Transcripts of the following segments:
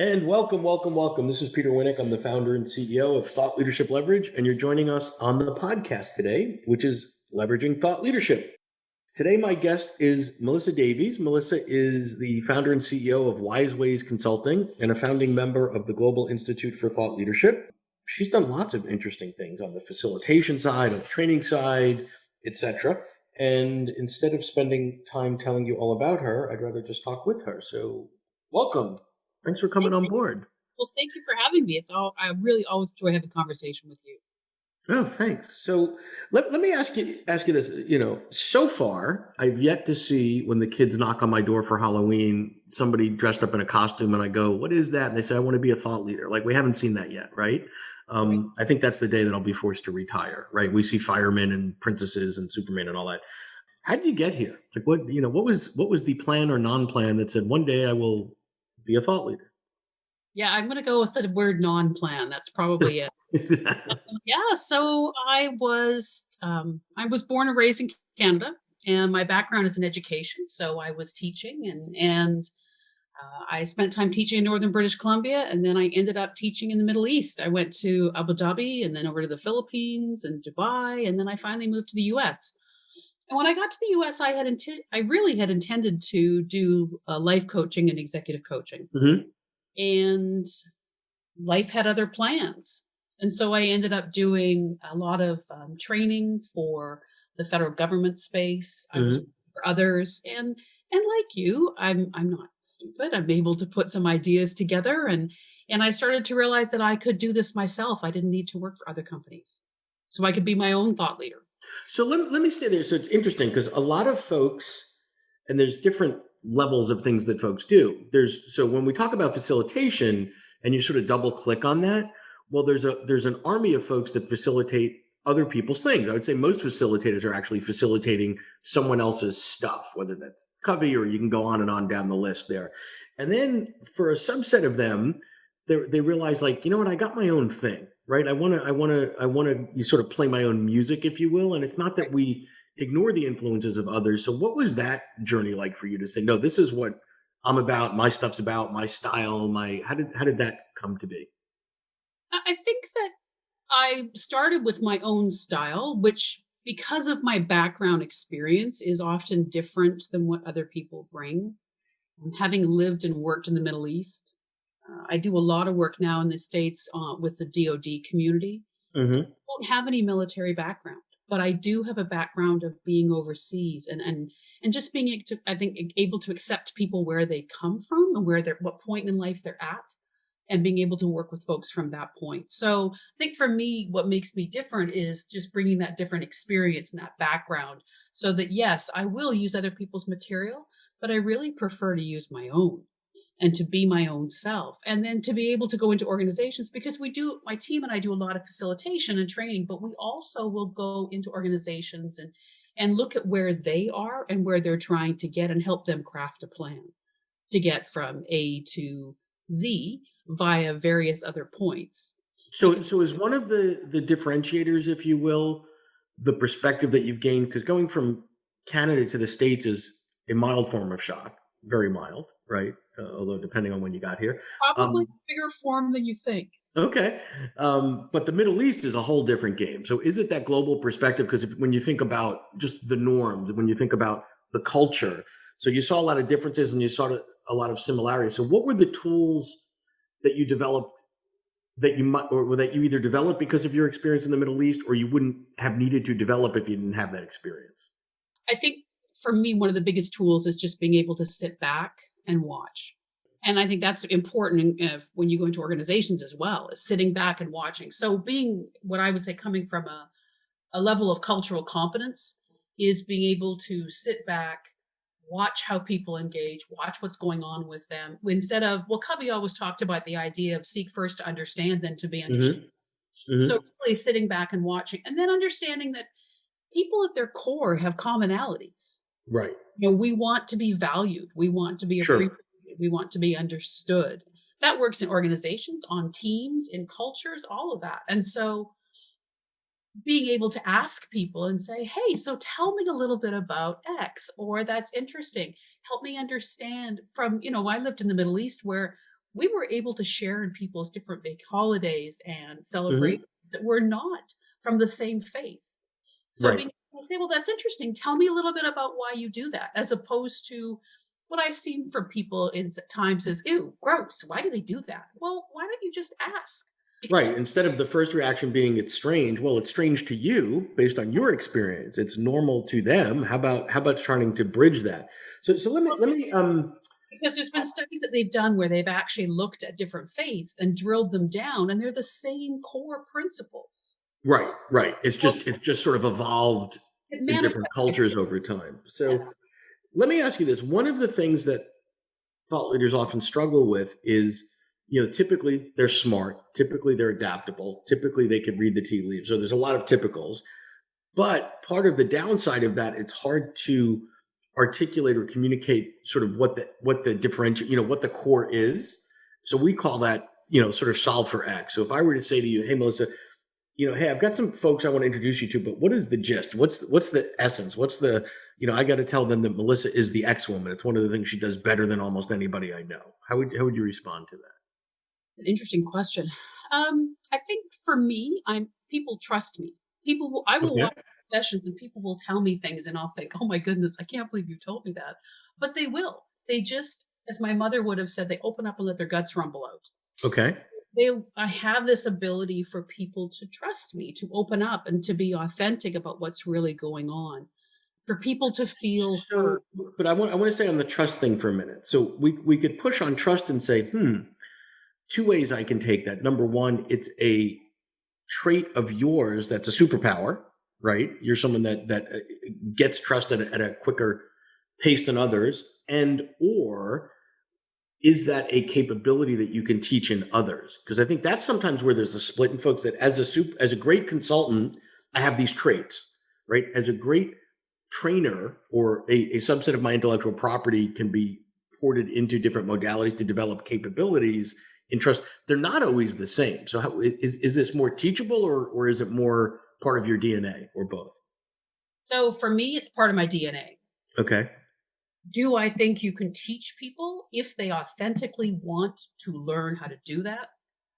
And welcome, welcome, welcome. This is Peter Winnick. I'm the founder and CEO of Thought Leadership Leverage, and you're joining us on the podcast today, which is Leveraging Thought Leadership. Today, my guest is Melissa Davies. Melissa is the founder and CEO of Wieseways Consulting and a founding member of the Global Institute for Thought Leadership. She's done lots of interesting things on the facilitation side, on the training side, etc. And instead of spending time telling you all about her, I'd rather just talk with her. So welcome. Thanks for coming Thank on you. board. Well, thank you for having me. I really always enjoy having conversation with you. Oh, thanks. So let me ask you this. So far, I've yet to see when the kids knock on my door for Halloween, somebody dressed up in a costume, and I go, "What is that?" And they say, "I want to be a thought leader." Like we haven't seen that yet, right? Right? I think that's the day that I'll be forced to retire. Right? We see firemen and princesses and Superman and all that. How did you get here? Like what was the plan or non-plan that said one day I will be a thought leader? Yeah, I'm gonna go with the word non-plan. That's probably it. Yeah. So I was born and raised in Canada, and my background is in education. So I was teaching, and I spent time teaching in northern British Columbia, and then I ended up teaching in the Middle East. I went to Abu Dhabi, and then over to the Philippines and Dubai, and then I finally moved to the U.S. And when I got to the US, I really had intended to do life coaching and executive coaching, Hmm. and life had other plans. And so I ended up doing a lot of training for the federal government space. I was Hmm. working for others, and like you, I'm not stupid. I'm able to put some ideas together, and I started to realize that I could do this myself. I didn't need to work for other companies, so I could be my own thought leader. So let me stay there. So it's interesting because a lot of folks, and there's different levels of things that folks do. So when we talk about facilitation and you sort of double click on that, well, there's an army of folks that facilitate other people's things. I would say most facilitators are actually facilitating someone else's stuff, whether that's Covey or you can go on and on down the list there. And then for a subset of them, they realize like, you know what, I got my own thing, right? I want to you sort of play my own music, if you will. And it's not that we ignore the influences of others. So what was that journey like for you to say, no, this is what I'm about, my stuff's about, my style, my how did that come to be? I think that I started with my own style, which, because of my background experience, is often different than what other people bring. Having lived and worked in the Middle East, I do a lot of work now in the States with the DoD community. Hmm. I don't have any military background, but I do have a background of being overseas, and just being able to, I think, able to accept people where they come from and what point in life they're at, and being able to work with folks from that point. So I think for me, what makes me different is just bringing that different experience and that background, so that yes, I will use other people's material, but I really prefer to use my own and to be my own self. And then to be able to go into organizations, because my team and I do a lot of facilitation and training, but we also will go into organizations and look at where they are and where they're trying to get, and help them craft a plan to get from A to Z via various other points. So Because so is one of the differentiators, if you will, the perspective that you've gained, because going from Canada to the States is a mild form of shock, very mild, right? Although depending on when you got here. probably Um, a bigger form than you think. Okay. But the Middle East is a whole different game. So is it that global perspective? Because when you think about just the norms, when you think about the culture, so you saw a lot of differences and you saw a lot of similarities. So what were the tools that you developed that you might, or that you either developed because of your experience in the Middle East, or you wouldn't have needed to develop if you didn't have that experience? I think for me, one of the biggest tools is just being able to sit back and watch. And I think that's important when you go into organizations as well, is sitting back and watching. So being, what I would say, coming from a level of cultural competence, is being able to sit back, watch how people engage, watch what's going on with them, instead of, well, Covey always talked about the idea of seek first to understand, then to be understood. Hmm. So Hmm. it's really sitting back and watching, and then understanding that people at their core have commonalities. Right. We want to be valued, we want to be Sure. appreciated, we want to be understood. That works in organizations, on teams, in cultures, all of that. And so being able to ask people and say, hey, so tell me a little bit about X, or that's interesting, help me understand. From, I lived in the Middle East, where we were able to share in people's different big holidays and celebrations Hmm. that were not from the same faith. So Right. being able to say, well, that's interesting. Tell me a little bit about why you do that, as opposed to what I've seen from people in times is, ew, gross. Why do they do that? Well, why don't you just ask? Right. Because Instead of the first reaction being it's strange, well, it's strange to you based on your experience. It's normal to them. How about trying to bridge that? So because there's been studies that they've done where they've actually looked at different faiths and drilled them down, and they're the same core principles. right, right. Well, It's just sort of evolved it in different manifests cultures differently. over time. Yeah. So let me ask you this. One of the things that thought leaders often struggle with is, typically they're smart, typically they're adaptable, typically they can read the tea leaves. So there's a lot of typicals. But part of the downside of that, it's hard to articulate or communicate sort of what the differentiate, what the core is. So we call that, sort of solve for X. So if I were to say to you, hey Melissa, hey, I've got some folks I want to introduce you to, but what is the gist? What's the essence? I got to tell them that Melissa is the X woman. It's one of the things she does better than almost anybody I know. How would you respond to that? It's an interesting question. I think for me, people trust me. I will Okay. watch sessions and people will tell me things and I'll think, oh my goodness, I can't believe you told me that. But they will. They just, as my mother would have said, they open up and let their guts rumble out. Okay. I have this ability for people to trust me, to open up and to be authentic about what's really going on, for people to feel heard. So, but I want to say on the trust thing for a minute. So we could push on trust and say, two ways I can take that. Number one, it's a trait of yours that's a superpower, right? You're someone that gets trusted at a quicker pace than others, and or is that a capability that you can teach in others? Because I think that's sometimes where there's a split in folks that as a great consultant, I have these traits, right? As a great trainer or a subset of my intellectual property can be ported into different modalities to develop capabilities in trust. They're not always the same. So is this more teachable or is it more part of your DNA or both? So for me, it's part of my DNA. Okay. Do I think you can teach people if they authentically want to learn how to do that?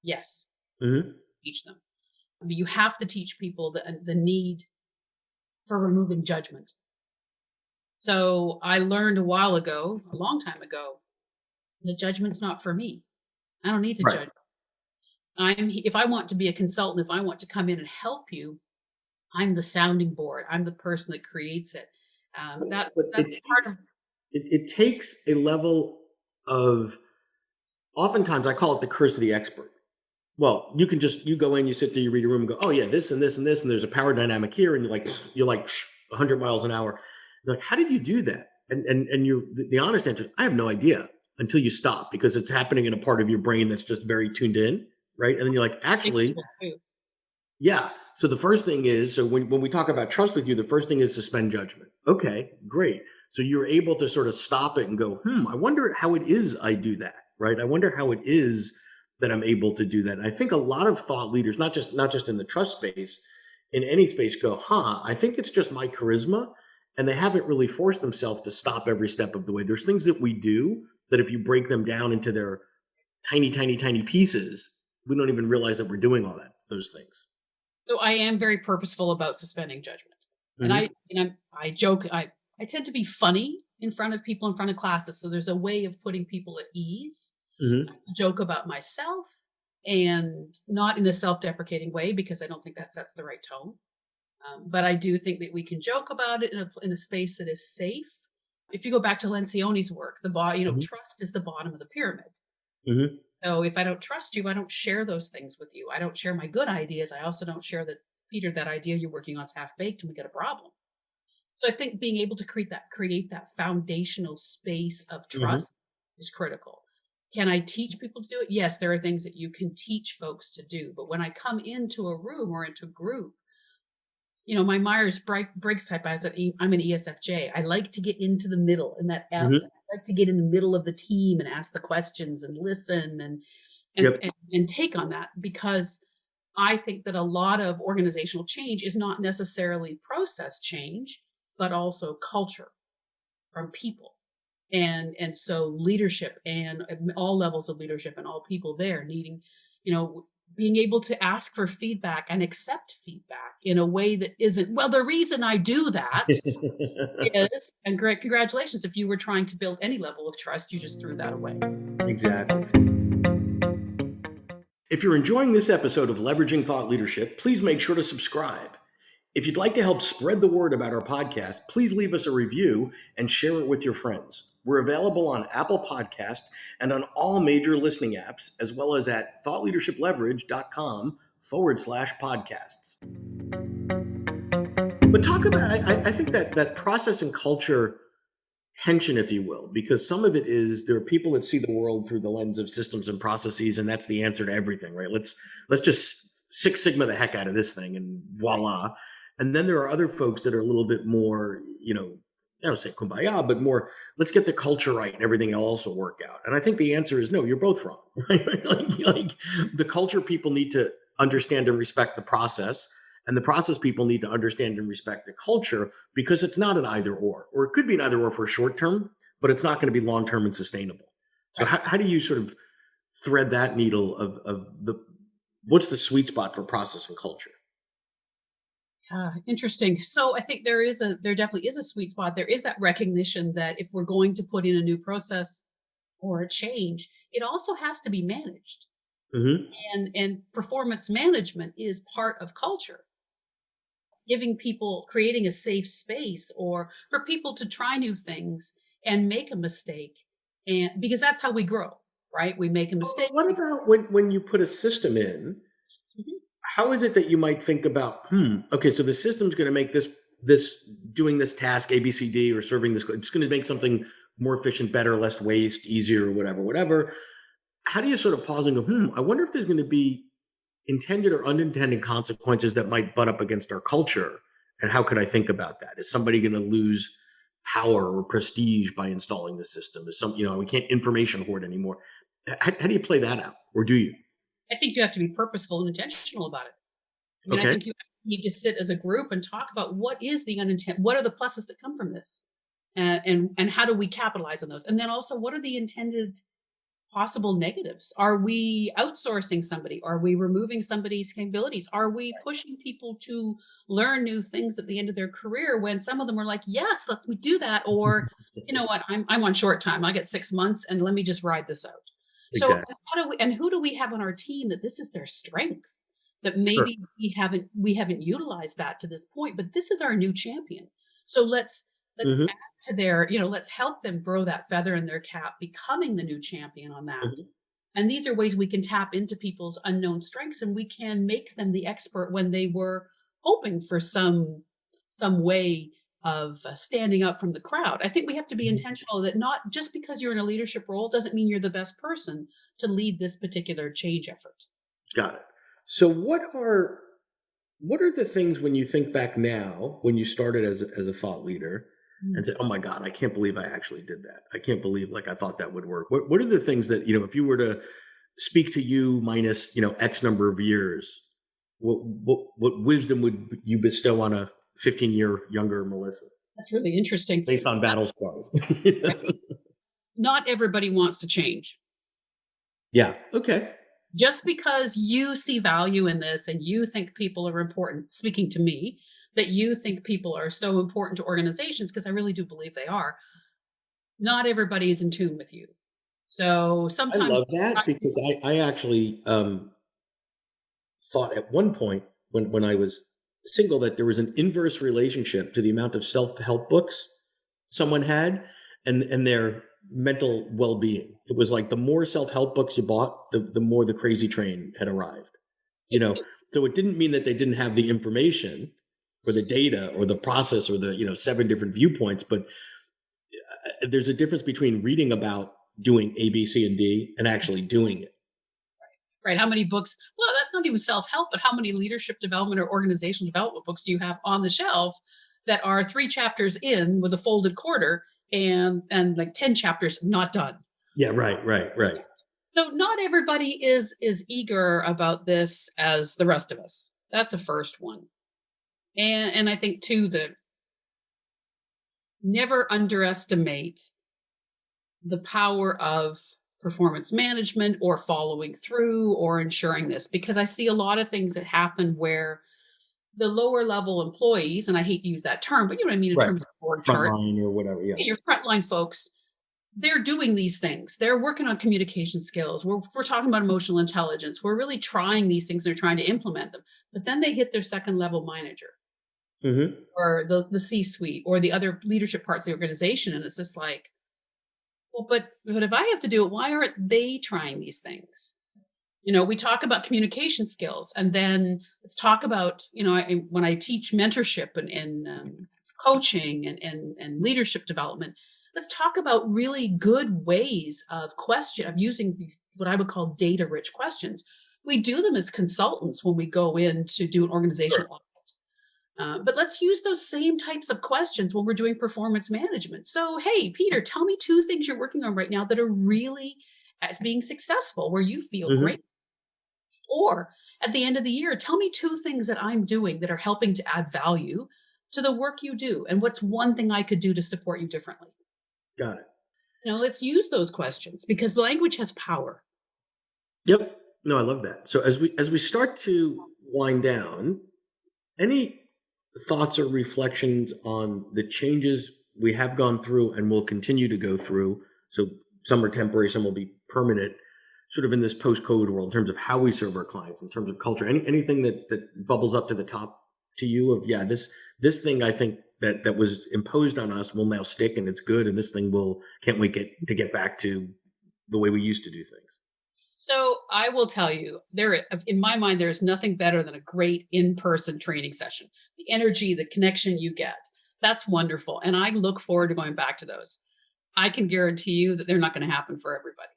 Yes, Hmm. teach them. But you have to teach people the need for removing judgment. So I learned a while ago, a long time ago, that judgment's not for me. I don't need to Right. judge. If I want to be a consultant, if I want to come in and help you, I'm the sounding board. I'm the person that creates it. But That's part of it takes a level of, oftentimes I call it the curse of the expert. Well, you go in, you sit there, you read a room and go, oh yeah, this and this and this, and there's a power dynamic here, and you're like 100 miles an hour. You're like, how did you do that? And the honest answer, I have no idea until you stop because it's happening in a part of your brain that's just very tuned in, right? And then you're like, actually, people too. yeah. So the first thing is, so when we talk about trust with you, the first thing is suspend judgment. Okay, great. So you're able to sort of stop it and go, I wonder how it is I do that, right? I wonder how it is that I'm able to do that. And I think a lot of thought leaders, not just in the trust space, in any space, go, I think it's just my charisma. And they haven't really forced themselves to stop every step of the way. There's things that we do that if you break them down into their tiny, tiny, tiny pieces, we don't even realize that we're doing those things. So I am very purposeful about suspending judgment. And Hmm. I joke, I tend to be funny in front of people, in front of classes. So there's a way of putting people at ease. Hmm. I joke about myself, and not in a self-deprecating way because I don't think that sets the right tone. But I do think that we can joke about it in a space that is safe. If you go back to Lencioni's work, Hmm. trust is the bottom of the pyramid. Hmm. So if I don't trust you, I don't share those things with you. I don't share my good ideas. I also don't share that, Peter, that idea you're working on is half baked and we got a problem. So I think being able to create that foundational space of Hmm. trust is critical. Can I teach people to do it? Yes, there are things that you can teach folks to do. But when I come into a room or into a group, my Myers-Briggs type, I'm an ESFJ. I like to get into the middle in that F. Hmm. I like to get in the middle of the team and ask the questions and listen and, Yep. and, and take on that, because I think that a lot of organizational change is not necessarily process change, but also culture from people. And so leadership and all levels of leadership and all people there needing, you know, being able to ask for feedback and accept feedback in a way that isn't, well, the reason I do that is, and great, congratulations. If you were trying to build any level of trust, you just threw that away. Exactly. If you're enjoying this episode of Leveraging Thought Leadership, please make sure to subscribe. If you'd like to help spread the word about our podcast, please leave us a review and share it with your friends. We're available on Apple Podcast and on all major listening apps, as well as at thoughtleadershipleverage.com/podcasts. But talk about, I think that process and culture tension, if you will, because some of it is there are people that see the world through the lens of systems and processes, and that's the answer to everything, right? Let's just Six Sigma the heck out of this thing and voila. And then there are other folks that are a little bit more, I don't say kumbaya, but more, let's get the culture right and everything else will work out. And I think the answer is no, you're both wrong. Right? like the culture people need to understand and respect the process, and the process people need to understand and respect the culture, because it's not an either or it could be an either or for short term, but it's not going to be long term and sustainable. So Right. how do you sort of thread that needle of what's the sweet spot for process and culture? Interesting. So I think there definitely is a sweet spot. There is that recognition that if we're going to put in a new process or a change, it also has to be managed. Mm-hmm. And performance management is part of culture. Giving people, creating a safe space or for people to try new things and make a mistake. And because that's how we grow, right? We make a mistake. What about when you put a system in? Mhm. How is it that you might think about, okay, so the system's going to make this doing this task A, B, C, D, or serving this, it's going to make something more efficient, better, less waste, easier, whatever. How do you sort of pause and go, I wonder if there's going to be intended or unintended consequences that might butt up against our culture? And how could I think about that? Is somebody going to lose power or prestige by installing the system? Is we can't information hoard anymore. How do you play that out? Or do you? I think you have to be purposeful and intentional about it. I mean, I Okay. think you need to sit as a group and talk about what is the unintended, what are the pluses that come from this, and how do we capitalize on those, and then also what are the intended possible negatives? Are we outsourcing somebody? Are we removing somebody's capabilities? Are we pushing people to learn new things at the end of their career when some of them are like, yes, let's me do that, or you know what, I'm on short time. I get 6 months, and let me just ride this out. So Exactly. who do we have on our team that this is their strength? That Sure. maybe we haven't utilized that to this point, but this is our new champion. So let's Hmm. add to their, let's help them grow that feather in their cap, becoming the new champion on that. Hmm. And these are ways we can tap into people's unknown strengths, and we can make them the expert when they were hoping for some way of standing up from the crowd. I think we have to be intentional that not just because you're in a leadership role doesn't mean you're the best person to lead this particular change effort. Got it. So what are the things when you think back now, when you started as a thought leader and Mm. say, oh my God, I can't believe I actually did that. I can't believe like I thought that would work. What are the things that, if you were to speak to you minus, X number of years, what wisdom would you bestow on a 15-year younger Melissa That's really interesting. based on battle scars? Not everybody wants to change. Yeah. Okay. Just because you see value in this and you think people are important, speaking to me, that you think people are so important to organizations, because I really do believe they are, not everybody is in tune with you. So I sometimes, love that because I actually thought at one point when I was single that there was an inverse relationship to the amount of self-help books someone had and their mental well-being. It was like the more self-help books you bought, the more the crazy train had arrived. You know, so it didn't mean that they didn't have the information or the data or the process or the, 7 different viewpoints, but there's a difference between reading about doing A, B, C, and D and actually doing it. right? How many books? Well, that's not even self help, but how many leadership development or organizational development books do you have on the shelf that are 3 chapters in with a folded quarter and like 10 chapters not done? Yeah, right. So not everybody is eager about this as the rest of us. That's a first one. And I think too that never underestimate the power of performance management or following through or ensuring this, because I see a lot of things that happen where the lower level employees, and I hate to use that term, but you know what I mean in Right. terms of org chart, Frontline or whatever. Yeah. your frontline folks, they're doing these things. They're working on communication skills. We're talking about emotional intelligence. We're really trying these things. They're trying to implement them. But then they hit their second level manager Hmm. or the C-suite or the other leadership parts of the organization. And it's just like, well, but if I have to do it, why aren't they trying these things? You know, we talk about communication skills, and then let's talk about, you know, when I teach mentorship and coaching and leadership development, let's talk about really good ways of using these, what I would call data rich questions. We do them as consultants when we go in to do an Sure. organizational audit. But let's use those same types of questions when we're doing performance management. So, hey, Peter, tell me two things you're working on right now that are really as being successful, where you feel Hmm. great. Or at the end of the year, tell me two things that I'm doing that are helping to add value to the work you do. And what's one thing I could do to support you differently? Got it. You know, let's use those questions because language has power. Yep. No, I love that. So as we start to wind down, any thoughts or reflections on the changes we have gone through and will continue to go through? So some are temporary, some will be permanent, sort of in this post-COVID world, in terms of how we serve our clients, in terms of culture. Anything that bubbles up to the top to you of, yeah, this thing I think that was imposed on us will now stick and it's good, and this thing will can't wait to get back to the way we used to do things. So I will tell you, in my mind, there is nothing better than a great in-person training session. The energy, the connection you get, that's wonderful. And I look forward to going back to those. I can guarantee you that they're not going to happen for everybody.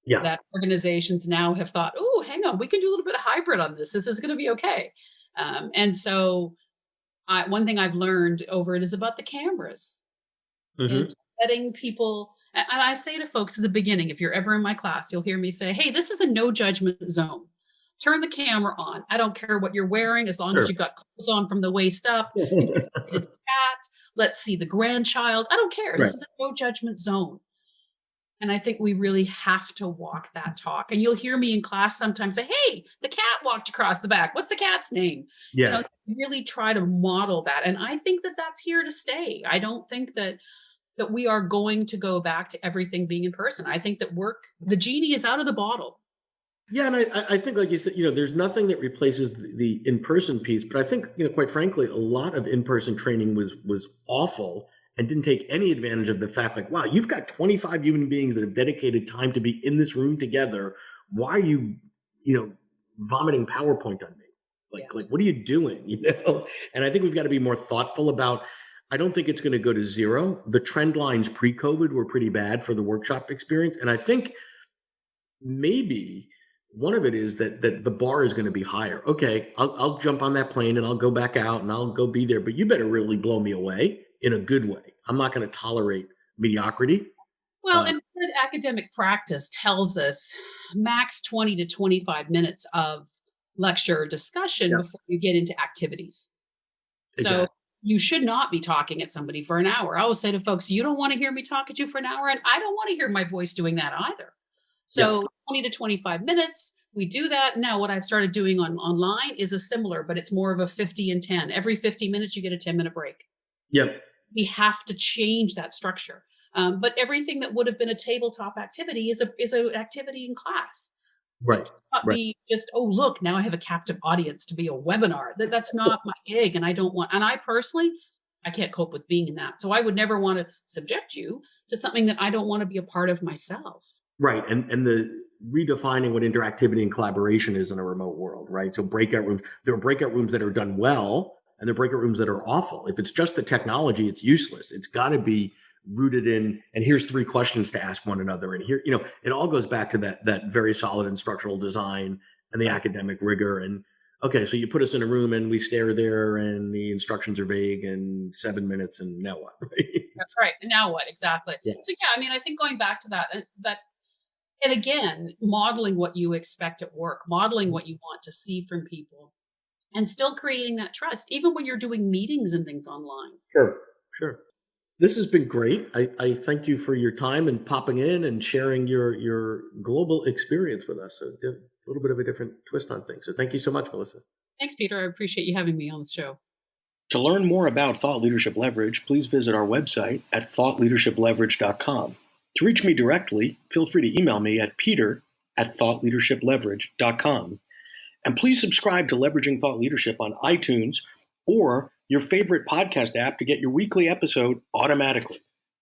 Yeah. That organizations now have thought, oh, hang on, we can do a little bit of hybrid on this. This is going to be okay. And so, one thing I've learned over it is about the cameras and Hmm. letting people. And I say to folks at the beginning, if you're ever in my class, you'll hear me say, hey, this is a no judgment zone. Turn the camera on. I don't care what you're wearing, as long as Sure. you've got clothes on from the waist up. You can see the cat. Let's see the grandchild. I don't care. Right. This is a no judgment zone. And I think we really have to walk that talk. And you'll hear me in class sometimes say, hey, the cat walked across the back. What's the cat's name? You know, Yeah. really try to model that. And I think that that's here to stay. I don't think that we are going to go back to everything being in person. I think that the genie is out of the bottle. Yeah, and I think, like you said, there's nothing that replaces the in-person piece. But I think, quite frankly, a lot of in-person training was awful and didn't take any advantage of the fact, like, wow, you've got 25 human beings that have dedicated time to be in this room together. Why are you, vomiting PowerPoint on me? Yeah. Like, what are you doing? And I think we've got to be more thoughtful about. I don't think it's going to go to zero. The trend lines pre-COVID were pretty bad for the workshop experience, and I think maybe one of it is that the bar is going to be higher. Okay, I'll jump on that plane and I'll go back out and I'll go be there, but you better really blow me away in a good way. I'm not going to tolerate mediocrity. Well, Uh, and good academic practice tells us max 20 to 25 minutes of lecture or discussion yeah, before you get into activities. So exactly. you should not be talking at somebody for an hour. I always say to folks, you don't want to hear me talk at you for an hour, and I don't want to hear my voice doing that either. Yeah, So 20 to 25 minutes, we do that. Now, what I've started doing online is a similar, but it's more of a 50 and 10. Every 50 minutes, you get a 10-minute break. yeah, We have to change that structure. But everything that would have been a tabletop activity is an activity in class. It right, cannot right. be just, oh, look, now I have a captive audience to be a webinar. That's not my gig. And I personally, I can't cope with being in that. So I would never want to subject you to something that I don't want to be a part of myself. Right. And the redefining what interactivity and collaboration is in a remote world, right? So breakout rooms, there are breakout rooms that are done well and there are breakout rooms that are awful. If it's just the technology, it's useless. It's got to be rooted in, and here's three questions to ask one another. And here, it all goes back to that very solid instructional design and the Right. academic rigor. And okay, so you put us in a room and we stare there and the instructions are vague and 7 minutes and now what? Right? That's right. And now what? Exactly. Yeah. So yeah, I mean, I think going back to that, and again, modeling what you expect at work, modeling what you want to see from people, and still creating that trust, even when you're doing meetings and things online. Sure. Sure. This has been great. I thank you for your time and popping in and sharing your global experience with us. So a little bit of a different twist on things. So thank you so much, Melissa. Thanks, Peter. I appreciate you having me on the show. To learn more about Thought Leadership Leverage, please visit our website at thoughtleadershipleverage.com. To reach me directly, feel free to email me at peter@thoughtleadershipleverage.com. And please subscribe to Leveraging Thought Leadership on iTunes or your favorite podcast app to get your weekly episode automatically.